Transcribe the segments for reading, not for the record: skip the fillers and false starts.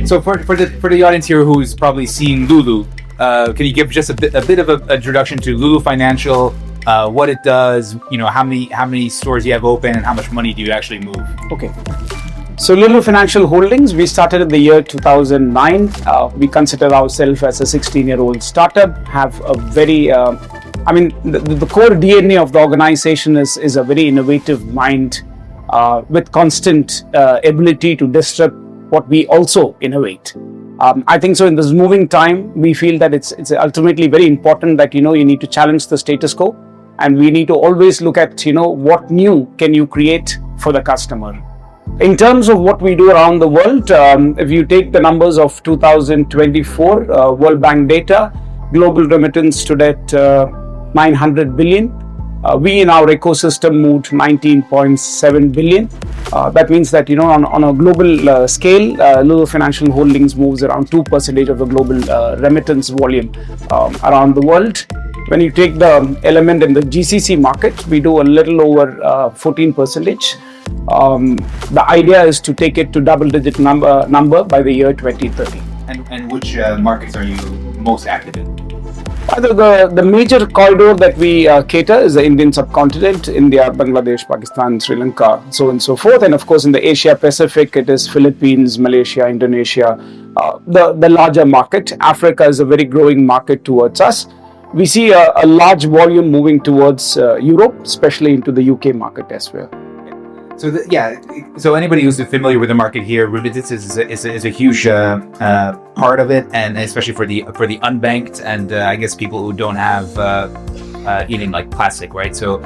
So for the audience here who's probably seen Lulu, can you give just a bit of an introduction to Lulu Financial, what it does, how many stores you have open, and how much money do you actually move? Okay. So Lulu Financial Holdings, we started in the year 2009. We consider ourselves as a 16-year-old startup, have a very, the core DNA of the organization is a very innovative mind with constant ability to disrupt what we also innovate. I think so in this moving time, we feel that it's ultimately very important that, you need to challenge the status quo, and we need to always look at, what new can you create for the customer. In terms of what we do around the world, if you take the numbers of 2024 World Bank data, global remittance stood at 900 billion. We in our ecosystem moved 19.7 billion. That means that, on a global scale, Lulu Financial Holdings moves around 2% of the global remittance volume around the world. When you take the element in the GCC market, we do a little over 14%. The idea is to take it to double-digit number by the year 2030. And which markets are you most active in? The major corridor that we cater is the Indian subcontinent, India, Bangladesh, Pakistan, Sri Lanka, so on and so forth. And of course, in the Asia Pacific, it is Philippines, Malaysia, Indonesia, the larger market. Africa is a very growing market towards us. We see a large volume moving towards Europe, especially into the UK market as well. So anybody who's familiar with the market here, remittances is a huge part of it, and especially for the unbanked and I guess people who don't have eating like plastic, right? So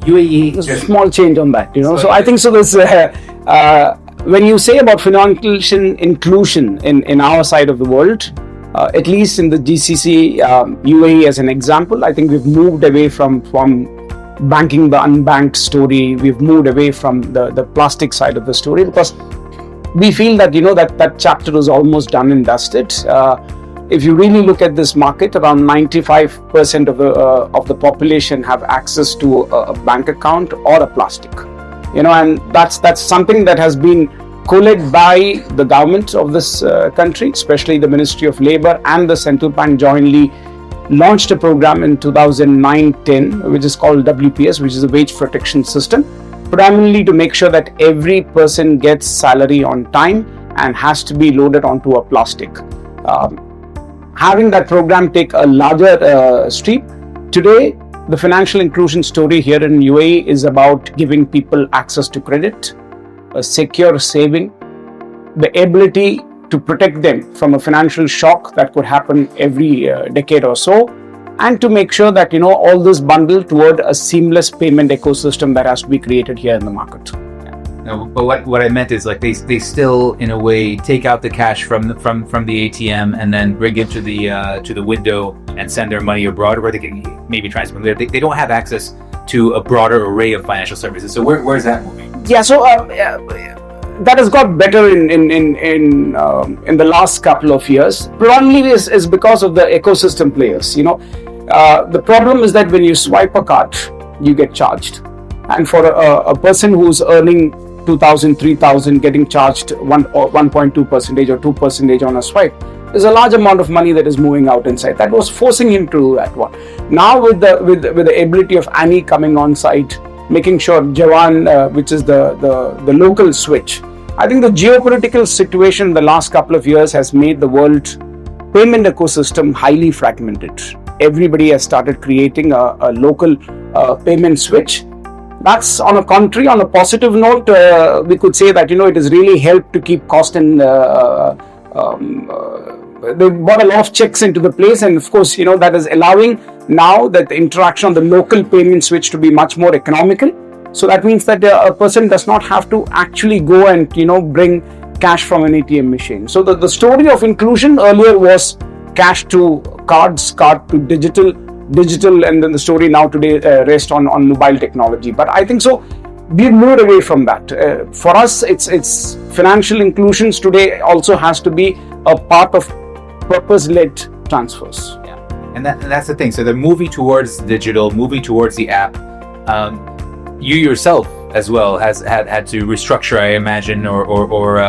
UAE, there's a small change on that, So I think so. There's when you say about financial inclusion in our side of the world, at least in the GCC, UAE as an example, I think we've moved away from banking the unbanked story. We've moved away from the plastic side of the story because we feel that that chapter is almost done and dusted. If you really look at this market, around 95% of the population have access to a bank account or a plastic, and that's something that has been co-led by the government of this country, especially the Ministry of Labour and the Central Bank jointly launched a program in 2009-10, which is called WPS, which is a wage protection system, predominantly to make sure that every person gets salary on time and has to be loaded onto a plastic. Having that program take a larger stream, today the financial inclusion story here in UAE is about giving people access to credit, a secure saving, the ability to protect them from a financial shock that could happen every decade or so, and to make sure that all this bundle toward a seamless payment ecosystem that has to be created here in the market. No, but what I meant is like they still in a way take out the cash from the ATM and then bring it to the window and send their money abroad, where they can maybe transfer. They don't have access to a broader array of financial services. So where's that moving? Yeah, so that has got better in the last couple of years. Predominantly is because of the ecosystem players. The problem is that when you swipe a card, you get charged, and for a person who's earning 2,000, 3,000, getting charged 1.2% or 2% on a swipe, there's a large amount of money that is moving out inside. That was forcing him to do that one. Now with the ability of Annie coming on site, making sure Jawan, which is the local switch. I think the geopolitical situation in the last couple of years has made the world payment ecosystem highly fragmented. Everybody has started creating a local payment switch. That's on a positive note, we could say that it has really helped to keep cost in. They brought a lot of checks into the place, and of course, that is allowing now that the interaction on the local payment switch to be much more economical. So that means that a person does not have to actually go and bring cash from an ATM machine. So the story of inclusion earlier was cash to cards, card to digital, and then the story now today rests on mobile technology. But I think so we've moved away from that. For us, it's financial inclusions today also has to be a part of purpose-led transfers. Yeah, and that's the thing. So they're moving towards digital, moving towards the app. You yourself as well has had to restructure, I imagine, or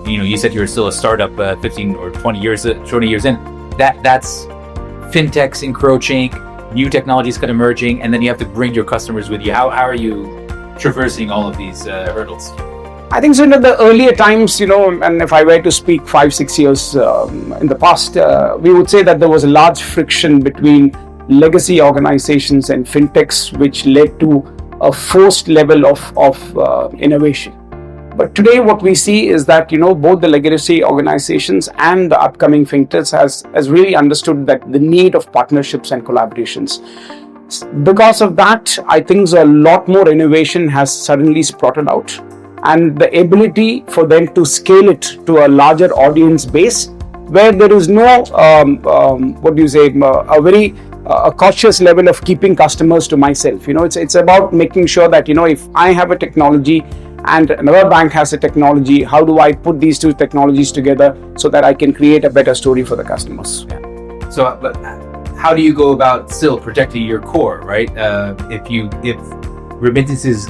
you said you're still a startup, 15 or 20 years in. That's fintechs encroaching, new technologies kind of emerging, and then you have to bring your customers with you. How are you traversing all of these hurdles? I think so. In the earlier times, and if I were to speak 5-6 years in the past, we would say that there was a large friction between legacy organizations and fintechs, which led to a forced level of innovation. But today, what we see is that both the legacy organizations and the upcoming fintechs has really understood that the need of partnerships and collaborations. Because of that, I think a lot more innovation has suddenly sprouted out. And the ability for them to scale it to a larger audience base, where there is no, a very cautious level of keeping customers to myself. It's about making sure that, if I have a technology and another bank has a technology, how do I put these two technologies together so that I can create a better story for the customers? Yeah. So, but how do you go about still protecting your core, right? If remittances,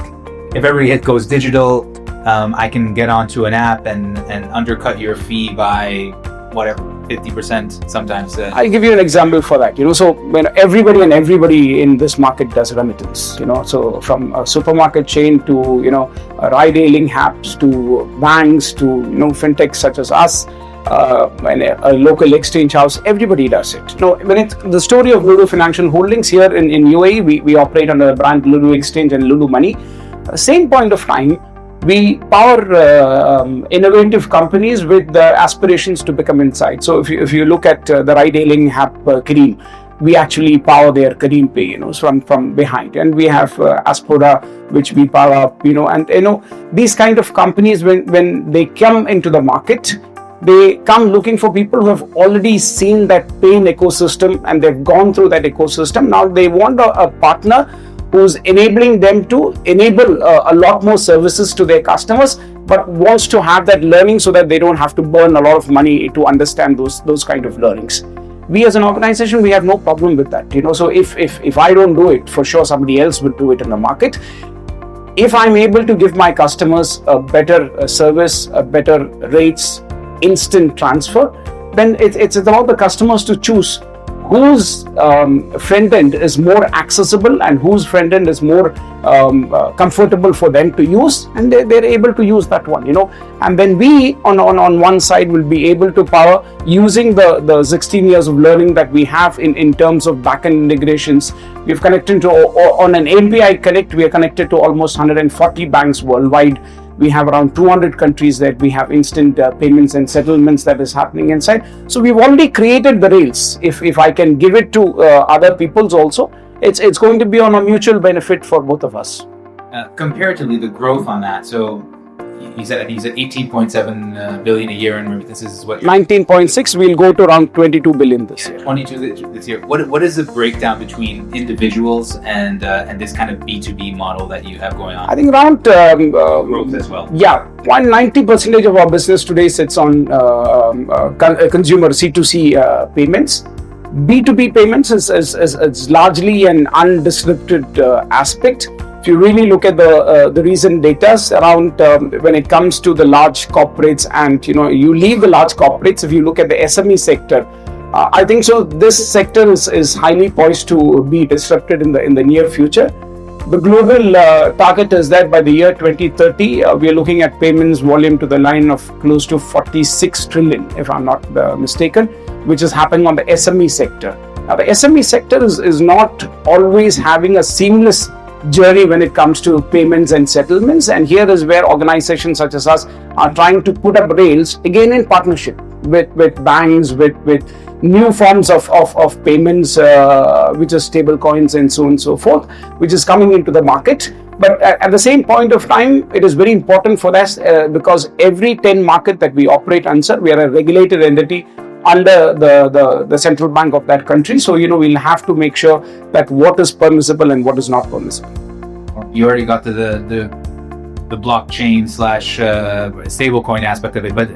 if everybody goes digital, I can get onto an app and undercut your fee by whatever 50% sometimes. I'll give you an example for that. So when everybody in this market does remittance. So from a supermarket chain to ride-hailing apps to banks to fintechs such as us, and a local exchange house, everybody does it. When the story of Lulu Financial Holdings here in UAE, we operate under the brand Lulu Exchange and Lulu Money. Same point of time, we power innovative companies with the aspirations to become inside. So if you look at the ride-hailing app Careem, we actually power their Careem Pay, from behind, and we have Aspora, which we power up, and these kind of companies when they come into the market, they come looking for people who have already seen that pain ecosystem and they've gone through that ecosystem. Now they want a partner who's enabling them to enable a lot more services to their customers, but wants to have that learning so that they don't have to burn a lot of money to understand those kind of learnings. We as an organization, we have no problem with that. So if I don't do it, for sure somebody else will do it in the market. If I'm able to give my customers a better service, a better rates, instant transfer, then it's about the customers to choose whose front end is more accessible and whose front end is more comfortable for them to use, and they're able to use that one, and then we on one side will be able to power using the 16 years of learning that we have in terms of backend integrations. We've connected to on an API connect, we are connected to almost 140 banks worldwide. We have around 200 countries that we have instant payments and settlements that is happening inside. So we've already created the rails. If I can give it to other people's also, it's going to be on a mutual benefit for both of us. Comparatively, the growth on that. So you said 18.7 billion a year, and remember this is what 19.6. We'll go to around 22 billion this year. 22 this year. What is the breakdown between individuals and this kind of B2B model that you have going on? I think around growth as well. Yeah, 90% of our business today sits on consumer C2C payments. B2B payments is largely an undisrupted aspect. If you really look at the recent data around when it comes to the large corporates, and you leave the large corporates, if you look at the SME sector, I think so this sector is highly poised to be disrupted in the near future. The global target is that by the year 2030, we are looking at payments volume to the line of close to 46 trillion, if I'm not mistaken, which is happening on the SME sector. Now, the SME sector is not always having a seamless journey when it comes to payments and settlements, and here is where organizations such as us are trying to put up rails, again in partnership with banks, with new forms of payments, which are stable coins and so on and so forth, which is coming into the market. But at the same point of time, it is very important for us because every 10 market that we operate under, we are a regulated entity under the central bank of that country. So, we'll have to make sure that what is permissible and what is not permissible. You already got to the blockchain / stablecoin aspect of it, but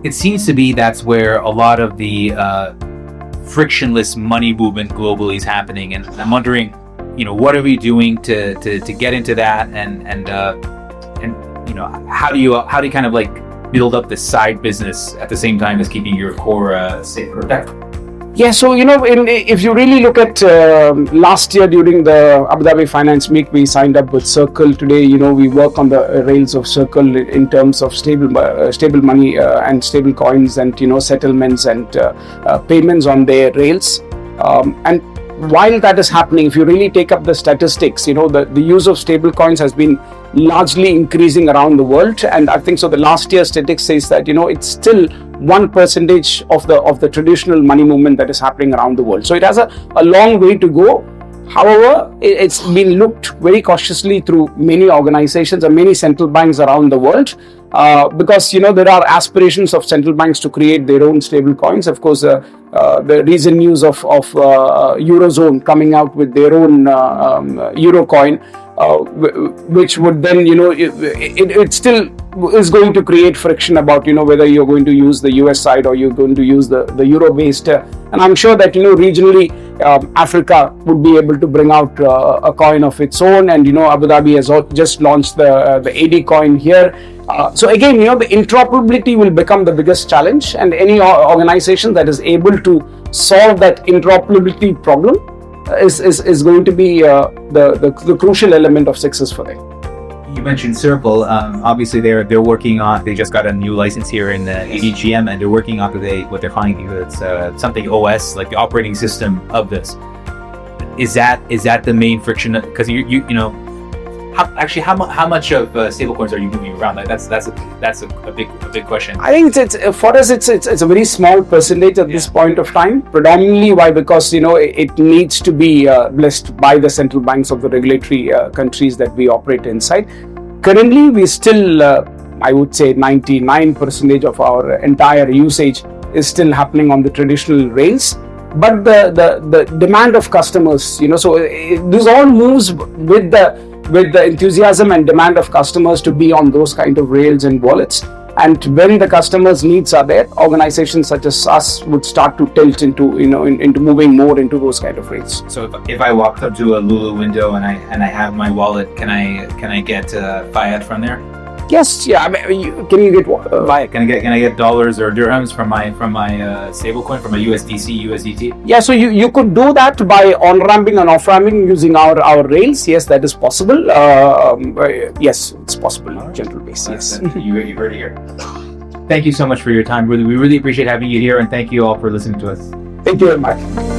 it seems to be that's where a lot of the frictionless money movement globally is happening. And I'm wondering, what are we doing to get into that, and how do you kind of like build up this side business at the same time as keeping your core safe protected? Yeah, so if you really look at last year during the Abu Dhabi Finance Week, we signed up with Circle. Today, we work on the rails of Circle in terms of stable money and stable coins and settlements and payments on their rails. And while that is happening, if you really take up the statistics, the use of stable coins has been largely increasing around the world, and I think so. The last year statistics says that it's still 1% of the traditional money movement that is happening around the world. So it has a long way to go. However, it's been looked very cautiously through many organizations and many central banks around the world, because there are aspirations of central banks to create their own stable coins. Of course, the recent news of Eurozone coming out with their own Euro coin, which would then it still is going to create friction about whether you're going to use the US side or you're going to use the Euro based, and I'm sure that regionally Africa would be able to bring out a coin of its own, and Abu Dhabi has just launched the AD coin here. So again, the interoperability will become the biggest challenge, and any organization that is able to solve that interoperability problem is going to be the crucial element of success for them. You mentioned Circle. Obviously, they're working on. They just got a new license here in the ADGM, and they're working on what they're finding it's something OS, like the operating system of this. Is that the main friction? Because how much of stablecoins are you moving around? Like that's a big question. I think it's for us it's a very small percentage at this point of time. Predominantly, why? Because it needs to be blessed by the central banks of the regulatory countries that we operate inside. Currently, we still I would say 99% of our entire usage is still happening on the traditional rails. But the demand of customers, so this all moves with the enthusiasm and demand of customers to be on those kind of rails and wallets. And when the customers' needs are there, organizations such as us would start to tilt into into moving more into those kind of rails. So if I walk up to a Lulu window and I have my wallet, can I get fiat from there? Yes, yeah. I mean, can you get fiat? Can I get dollars or dirhams from my stablecoin, from a USDC, USDT? Yeah, so you could do that by on ramping and off ramping using our rails. Yes, that is possible. Yes, it's possible on a general basis. Yes, you heard it here. Thank you so much for your time. We really appreciate having you here, and thank you all for listening to us. Thank you very much.